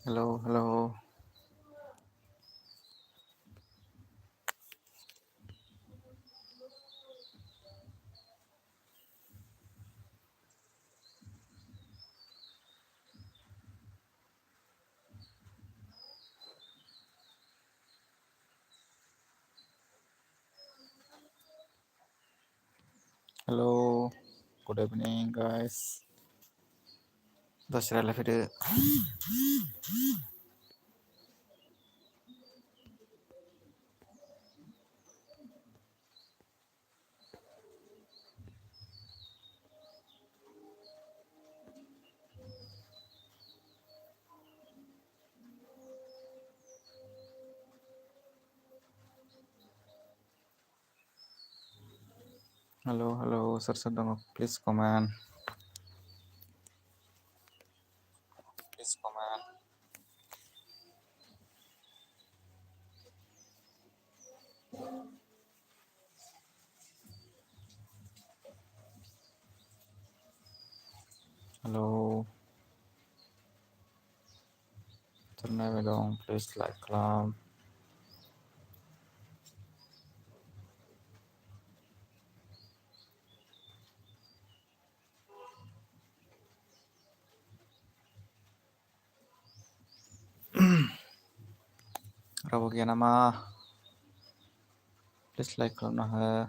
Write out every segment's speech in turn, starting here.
Hello, hello. Hello, good evening, guys. Dashra lafide. Hello, hello. Sir, please comment. Please comment. Hello. Turn dong. Please like club. Rawo kya nama? Please like club na hai.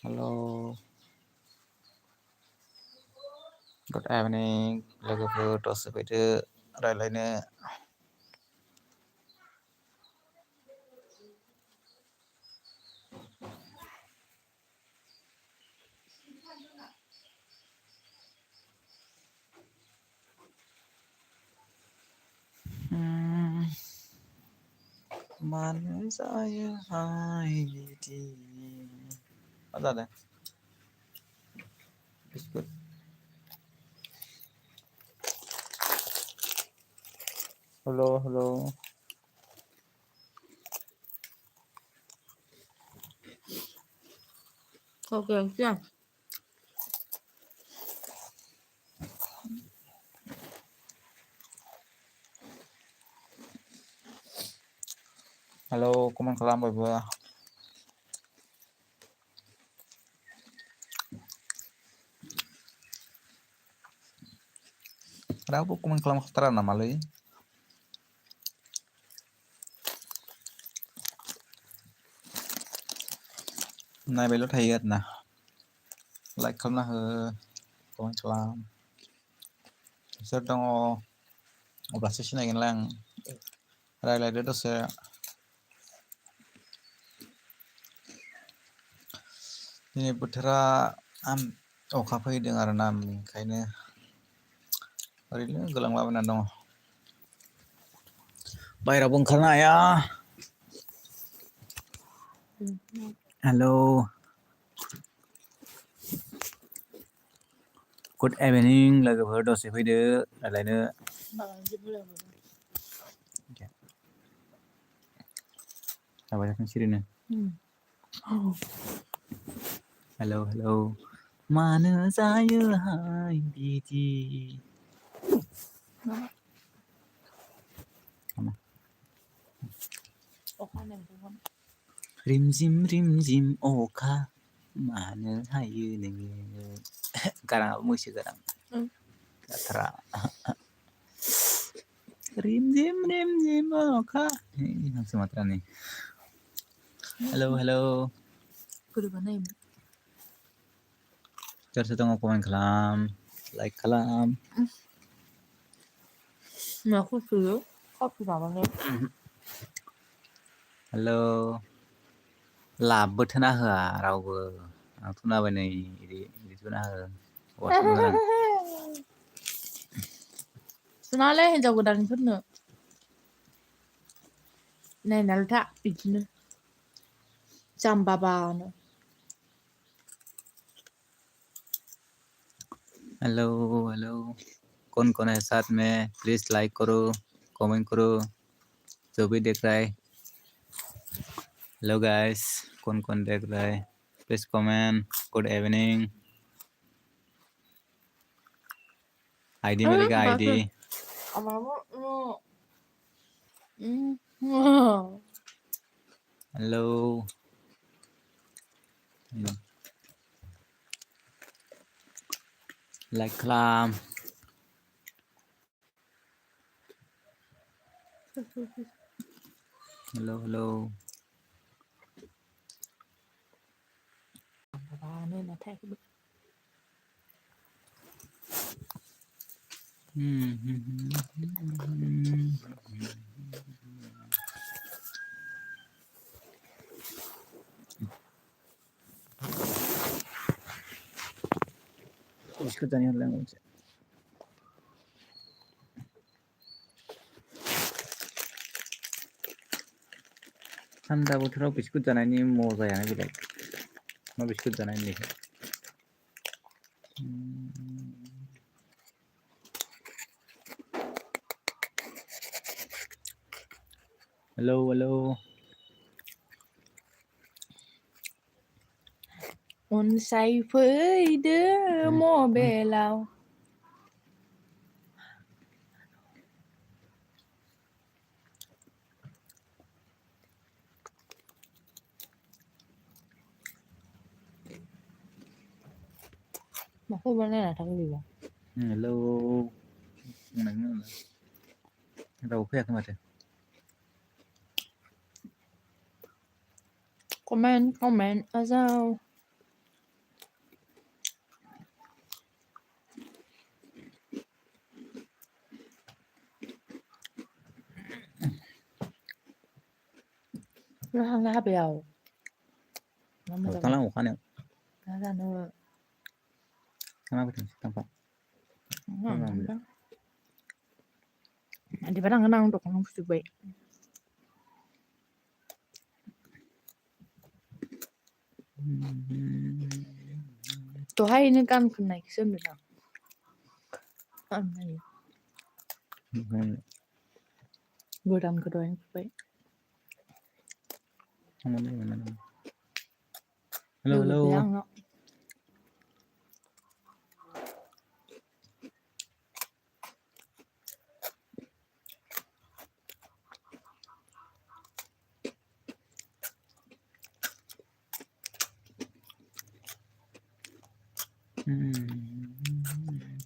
Hello. Good evening. Lagu tos sepeda railainya. Mana saya hai di. Apa dah? It's good. Hello, hello. Okay, yeah. Hello, comment kalam bye. Kenapa comment kalam khtara nama lagi? Nay belok hayat nah. Like kalam nah comment kalam. Sir dong operasi sih nagin lang. Rai itu saya ini putra अखा फैदों आरो ना ओंखायनो ओरैनो गोलांलाबायना दङ बायहेरायावबो ओंखारनो हाया hello good इभिनिं लोगोफोर दसे फैदो रायलायनो जाबाय थाथों सिरिनो हेलौ हेलौ मानो जायोहाय बिदि रिमझिम अखा मानो हायो नोङो गाराङाबो मैसो गारां जाथारा रिमझिम अखा हांसो माथ्रानि हेलौ हेलौ सोर दङ कमेन्ट खालाम लाइक खालाम Aku dulu kopi banget. Hello लाबोथोना होआ रावबो आंथ' नाबाय नै इदिखौ ना हो Senalnya hijau godang pun nih nalta bikin jam babano. Hello hello कौन कौन है साथ में प्लीज लाइक करो कमेंट करो जो भी देख रहा है, हेलो गाइस, कौन कौन देख रहा है, please comment, good evening. ID मिलेगा, आईडी। हेलो, लाइक खालाम। Hello hello. nên là thay cái bức biscuit जाने वाला है मुझे। ठंडा बोथोराव बिस्कुट जानायनि मजायानो बेलेग। मा बिस्कुट जानाय होनदों? Hello hello. say fưới mò bè lao mà không bên này là thằng gì vậy? Hello. đâu khét mà thế? comment ở sao? Nó thằng lá bèo nó mới Tăng lắm khoan nè. nó ra nó Kenapa tuh tampak? di padang kenang untuk kamu sudah baik. Tuh hai ini kan connection dah. Này. Godam kedua yang baik. Hello hello.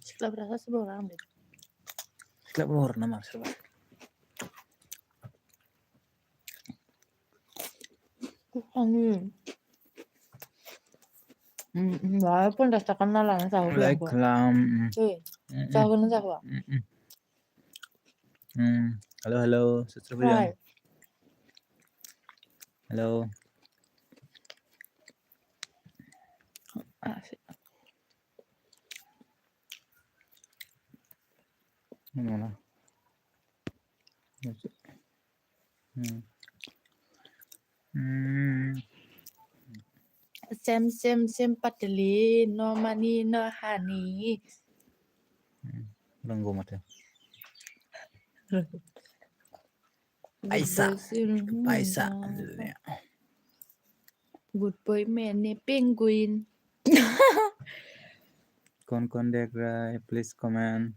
Setelah berasa sebuah orang deh. Setelah berwarna mas. Ani. Walaupun dah terkenal lah tahu Like kalam. tahu kan tahu. Halo halo, subscribe. Halo. Asik. Mana? Sem pateli no mani no hani. Renggo mata. Aisyah. Aisyah. Good boy man nih penguin. कौन देख रहा है please comment,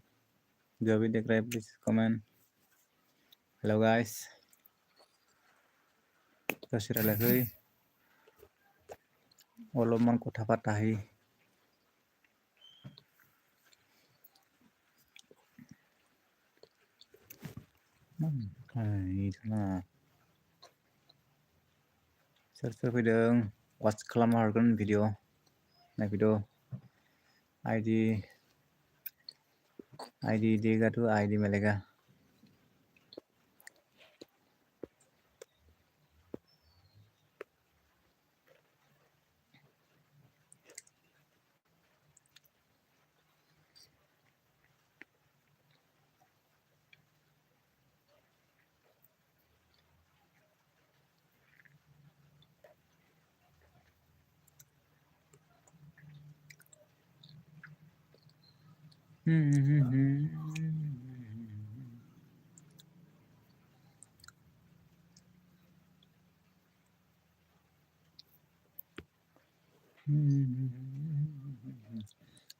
जो भी देख रहा है please comment. Hello guys, kasih lagi walaupun kota patahi nah search video watch खालामहरगोन video ना video ID देगा तो ID मिलेगा।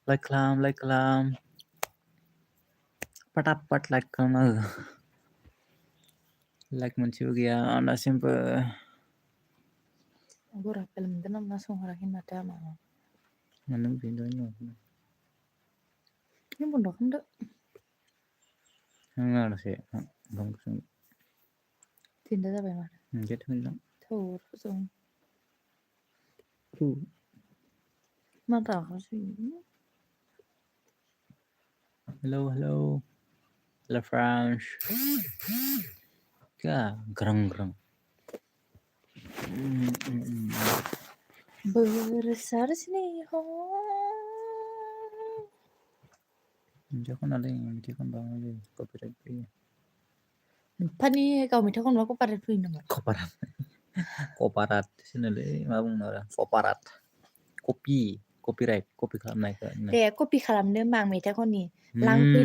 Like खालाम पटापट लाइक खालामना हो लाइक मोनसेबो गैया दासिमबो Gora film din naman nasungarahin na tama. मानो बेनो Yung bundok hindi. आंना से बंकसं Tinda sa ba? get me Tur so. to Mata kasi. hello La France क्या grang Bersar sini ho. जखन आले मिथिखन बाङाय कपिराइट फैयो Pani kau minta kon aku pada tuh nama. कपारात कपारात होनोलै मा बुंनो आरो कपारात कपिराइट कपि खालामनायखौ Deh kopi खालामनो मा मेथाइ खननि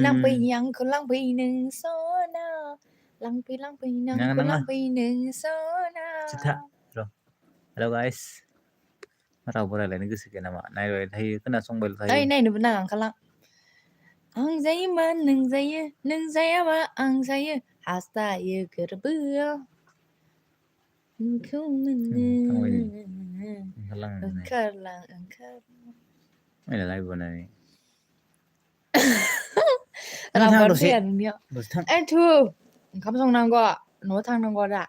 लांफै आंखौ लांफै नों सना लांफै आंखौ नाङा लांफै नों सना सिथा र' हेल' गाइस रावबो रायलायनो गोसो गैया नामा नायबाय थायो खोनासंबायल' थायो ओइ नायनोबो नाङा ओंखारलां आं जायोबा नों जायो नों जायाबा आं जायो हास्थायो गोरबोआव नोंखौ मोननो थांबायनि ओंखारलांनो ओंखारलां नायलाय लाइभ बानायनानै थां रागार दसे फैया नोंनियाव दसे थां ओइ थु ओंखाम संनांगौ न'आव थांनांगौ दा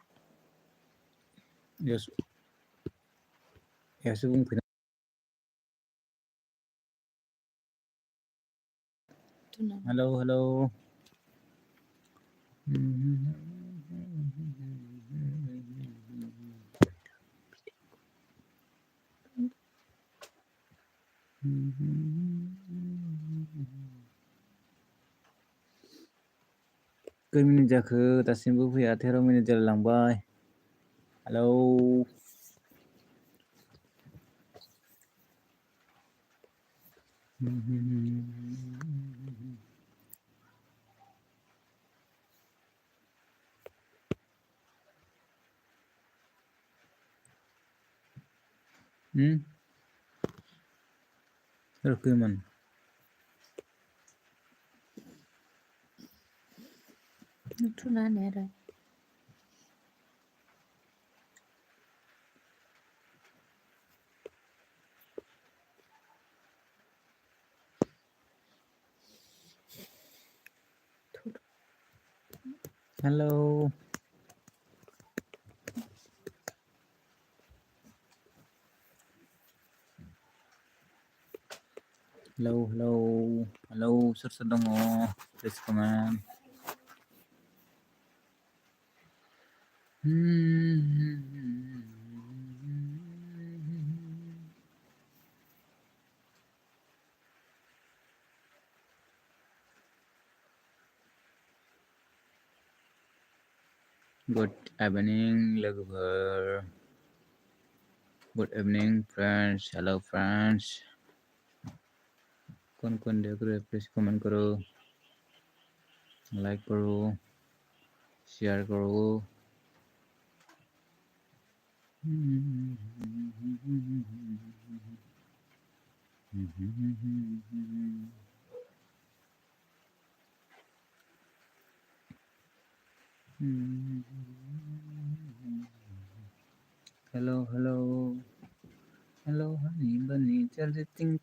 यावसो बुंफैदों हेलौ खै मिनिट जाखो दासिमबो फैया 13 मिनिट जालायलांबाय हेलौ सोर फैयोमोन थुना होनाय आरो हेलौ हेलौ सोर दङ प्लिज कमेन्ट गुड इभिनिं लोगोफोर गुड इभिनिं फ्रेंड्स हेलो फ्रेंड्स कौन देख रहे प्लीज कमेंट करो लाइक करो शेयर करो हेलो हनी बनी चल तिंग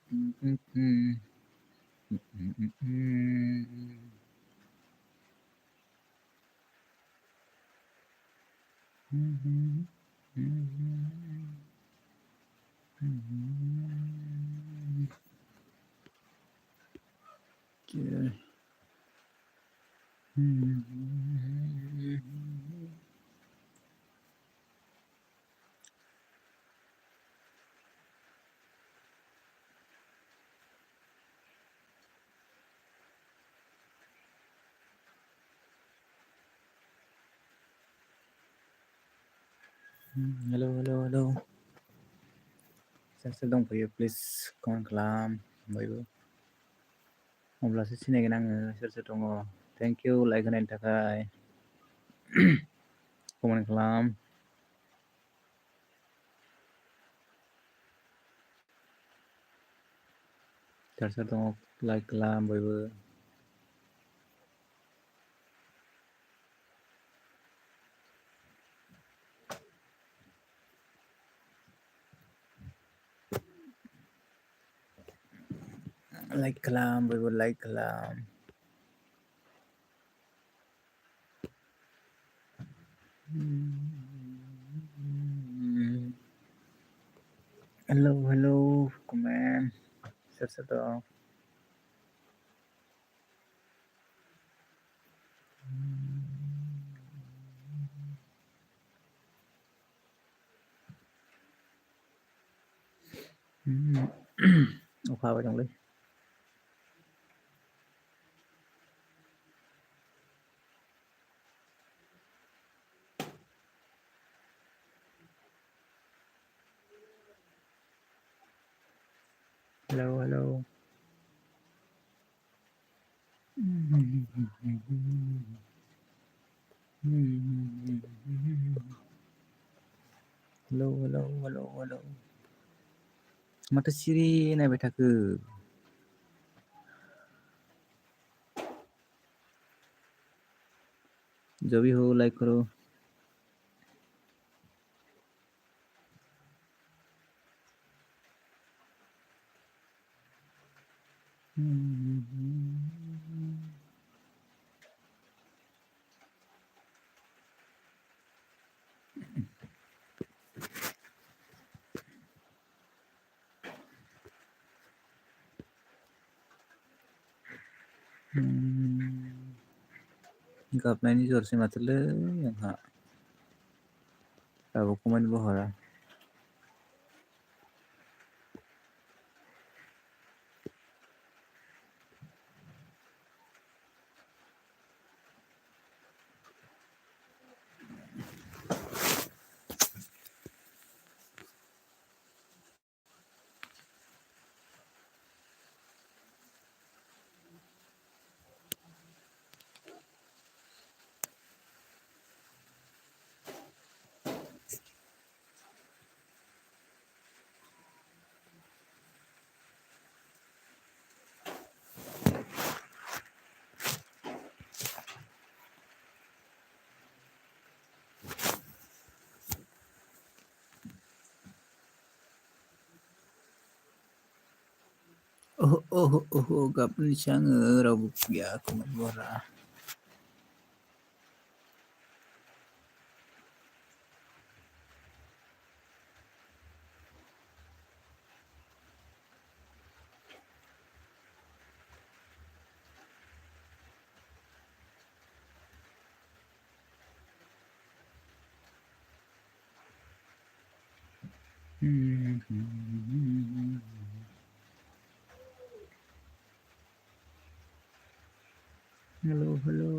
हेलो सोर दंफैयो प्लिज कमेन्ट खालाम बयबो अब्लासो सिनायगोन आङो सोर दङ थेंक इउ लाइक होनायनि थाखाय कमेन्ट खालाम सोर सोर दङ लाइक खालाम बयबो लाइक खालाम बयबो लाइक खालाम हेलौ हेलौ कमेन सोर सोर दं अखा हाबाय दंलै hello hello hello hello hello hello माथो सिरि नायबाय थाखो जो भी हो लाइक करो गाबनायनि जरसै माथोलै आंहा दाबो कमेन्टबो हरा ओहो गाबनोसै आङो रावबो गैया कमेन्टबो हरा हेलौ हेलौ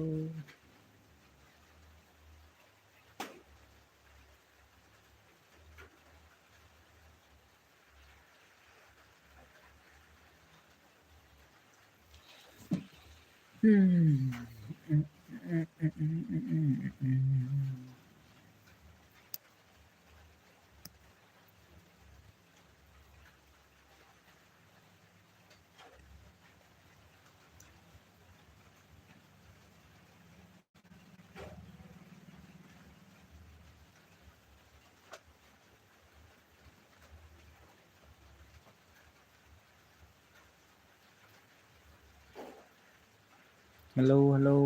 हेलौ हेलौ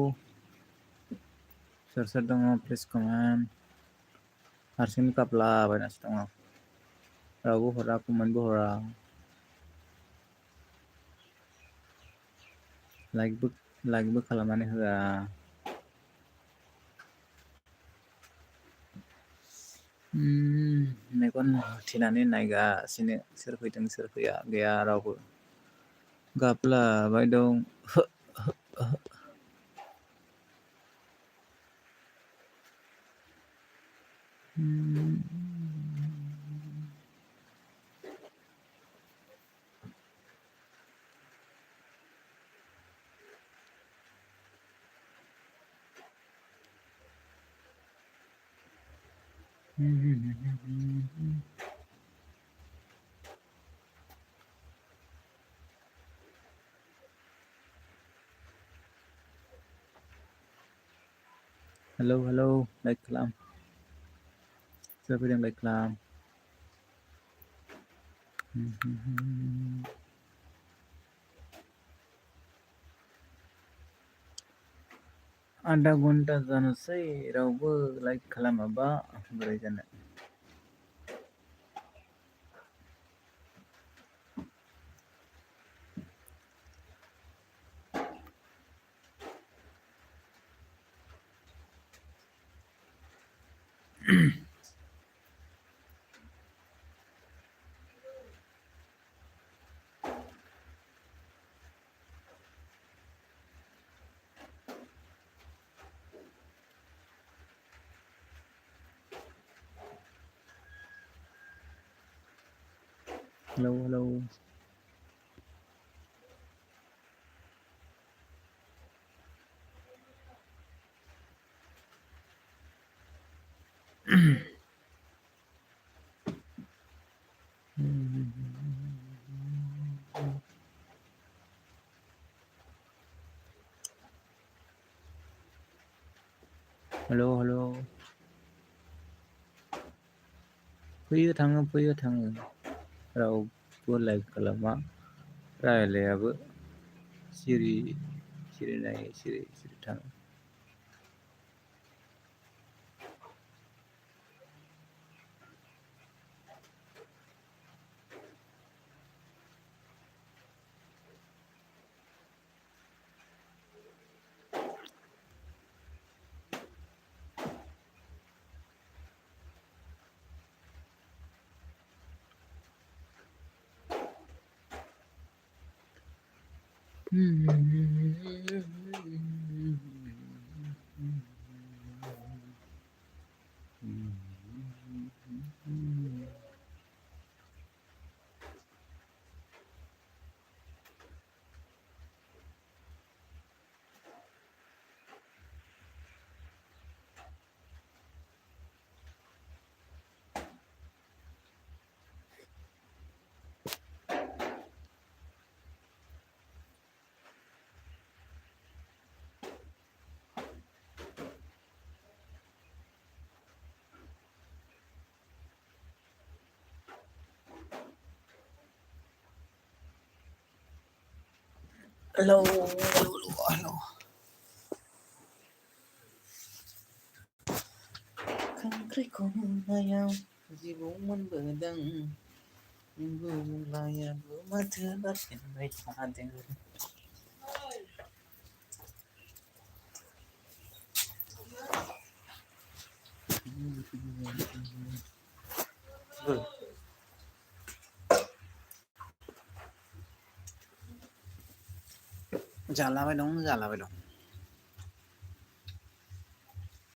सोर सोर दङ प्लिज कमेन्ट हारसिंनो गाबलाबायनासो दङ रावबो हरा कमेन्टबो हरा लाइकबो खालामनानै होआ मेगन होथेनानै नायगासिनो सोर फैदों सोर फैया गैया रावबो गाबलाबाय दं हेलौ लाइक खालाम सोर फैदों लाइक खालाम आधा घन्टा जानोसै रावबो लाइक खालामाबा बोरै जानो हेलौ हेलौ फैयो थाङो रावबो लाइक खालामा रायलायाबो सिरि नायै सिरि थाङो हेलौ खांख्रिखलायाव जिबौ मोनबोदों बुंलायाबो माथो गारसिनबाय थादों जालाबाय दं